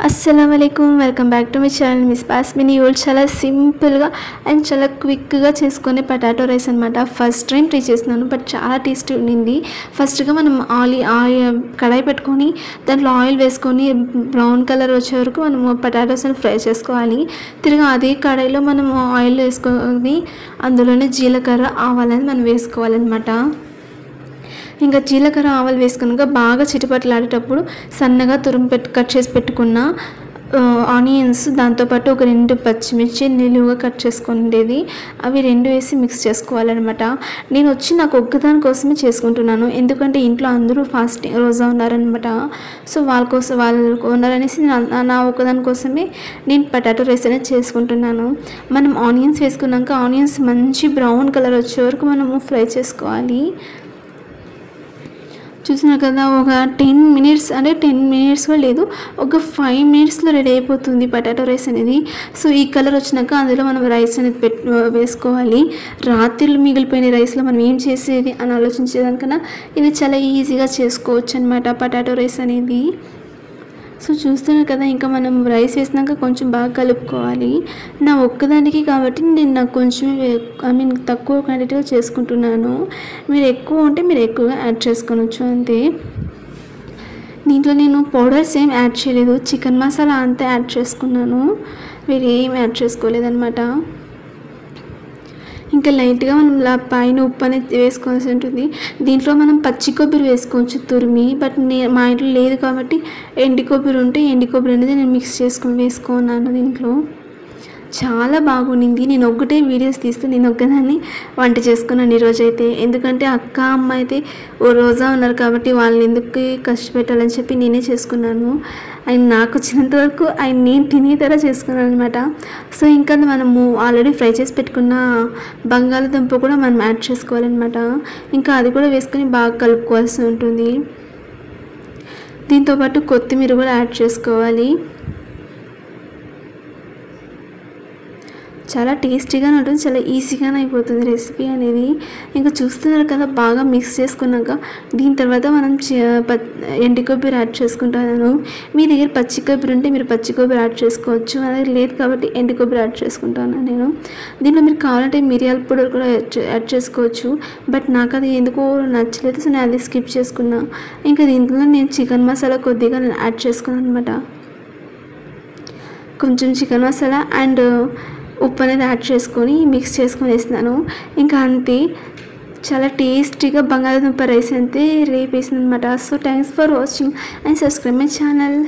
अस्सलामुअलैकुम welcome back to my channel miss Pasmini ఈరోజు చాలా సింపుల్గా అండ్ చాలా క్విక్గా చేసుకునే పొటాటో రైస్ అన్నమాట. ఫస్ట్ టైం ట్రై చేస్తున్నాను బట్ చాలా టేస్టీ ఉండింది. ఫస్ట్గా మనం ఆయిల్ కడాయి పెట్టుకొని దాంట్లో ఆయిల్ వేసుకొని బ్రౌన్ కలర్ వచ్చే వరకు మనం పొటాటోస్ని ఫ్రై చేసుకోవాలి. తిరిగి అదే కడాయిలో మనం ఆయిల్ వేసుకొని అందులోనే జీలకర్ర ఆవాలని మనం వేసుకోవాలన్నమాట. ఇంకా జీలకర్ర ఆవాలు వేసుకున్నాక బాగా చిటపటలాడేటప్పుడు సన్నగా కట్ చేసి పెట్టుకున్న ఆనియన్స్, దాంతోపాటు ఒక 2 పచ్చిమిర్చి నిలువుగా కట్ చేసుకునేది, అవి 2 వేసి మిక్స్ చేసుకోవాలన్నమాట. నేను నాకు ఒక్కదాని కోసమే చేసుకుంటున్నాను, ఎందుకంటే ఇంట్లో అందరూ ఫాస్టింగ్ రోజా ఉన్నారనమాట. సో వాళ్ళు ఉన్నారనేసి నా ఒక్కదాని కోసమే నేను పొటాటో రైస్ అనేది చేసుకుంటున్నాను. మనం ఆనియన్స్ వేసుకున్నాక ఆనియన్స్ మంచి బ్రౌన్ కలర్ వచ్చే వరకు మనము ఫ్రై చేసుకోవాలి. చూసినా కదా, ఒక 10 మినిట్స్ అంటే 10 మినిట్స్ కూడా లేదు, ఒక 5 మినిట్స్లో రెడీ అయిపోతుంది పొటాటో రైస్ అనేది. సో ఈ కలర్ వచ్చినాక అందులో మనం రైస్ అనేది వేసుకోవాలి. రాత్రులు మిగిలిపోయిన రైస్లో మనం ఏం చేసేది అని ఆలోచించేదానికన్నా ఇది చాలా ఈజీగా చేసుకోవచ్చు అనమాట పొటాటో రైస్ అనేది. సో చూస్తున్నారు కదా, ఇంకా మనం రైస్ వేసినాక కొంచెం బాగా కలుపుకోవాలి. నా ఒక్కదానికి కాబట్టి నాకు కొంచెం తక్కువ క్వాంటిటీగా చేసుకుంటున్నాను. మీరు ఎక్కువ ఉంటే మీరు ఎక్కువగా యాడ్ చేసుకోవచ్చు అంతే. దీంట్లో నేను పౌడర్స్ ఏం యాడ్ చేయలేదు, చికెన్ మసాలా అంతా యాడ్ చేసుకున్నాను, వేరే ఏం యాడ్ చేసుకోలేదన్నమాట. ఇంకా లైట్గా మనం పైన ఉప్పు అనేది వేసుకోవాల్సి ఉంటుంది. దీంట్లో మనం పచ్చి కొబ్బరి వేసుకోవచ్చు తురిమి, బట్ మా ఇంట్లో లేదు కాబట్టి ఎండి కొబ్బరి ఉంటే ఎండి కొబ్బరి అనేది నేను మిక్స్ వేసుకున్నాను దీంట్లో. చాలా బాగుండింది. నేను ఒక్కటే వీడియోస్ తీస్తూ నేను ఒక్కదాన్ని వంట చేసుకున్నాను ఈరోజు అయితే, ఎందుకంటే అక్క అమ్మ అయితే రోజా ఉన్నారు కాబట్టి వాళ్ళని ఎందుకు కష్టపెట్టాలని చెప్పి నేనే చేసుకున్నాను. అండ్ నాకు వచ్చినంత వరకు నేను తినేతరా చేసుకున్నాను అనమాట. సో ఇంకా మనము ఆల్రెడీ ఫ్రై చేసి పెట్టుకున్న బంగాళదుంప కూడా మనం యాడ్ చేసుకోవాలన్నమాట. ఇంకా అది కూడా వేసుకొని బాగా కలుపుకోవాల్సి ఉంటుంది. దీంతోపాటు కొత్తిమీర కూడా యాడ్ చేసుకోవాలి. చాలా టేస్టీగానే ఉంటుంది, చాలా ఈజీగానే అయిపోతుంది రెసిపీ అనేది. ఇంకా చూస్తున్నారు కదా, బాగా మిక్స్ చేసుకున్నాక దీని తర్వాత మనం ఎండు కొబ్బరి యాడ్ చేసుకుంటాను. మీ దగ్గర పచ్చి కొబ్బరి ఉంటే మీరు పచ్చి కొబ్బరి యాడ్ చేసుకోవచ్చు, అది లేదు కాబట్టి ఎండు కొబ్బరి యాడ్ చేసుకుంటాను నేను. దీంట్లో మీరు కావాలంటే మిరియాల పౌడర్ కూడా యాడ్ చేసుకోవచ్చు, బట్ నాకు అది ఎందుకో నచ్చలేదు, సో నేను అది స్కిప్ చేసుకున్నా. ఇంకా దీంట్లో నేను చికెన్ మసాలా కొద్దిగా యాడ్ చేసుకున్నాను అనమాట. కొంచెం చికెన్ మసాలా అండ్ ఉప్పు అనేది యాడ్ చేసుకొని మిక్స్ చేసుకొని వేస్తున్నాను. ఇంకా అంతే, చాలా టేస్టీగా బంగాళదుంప రైస్ అయితే రేపు వేసింది అనమాట. So thanks for watching and subscribe my channel.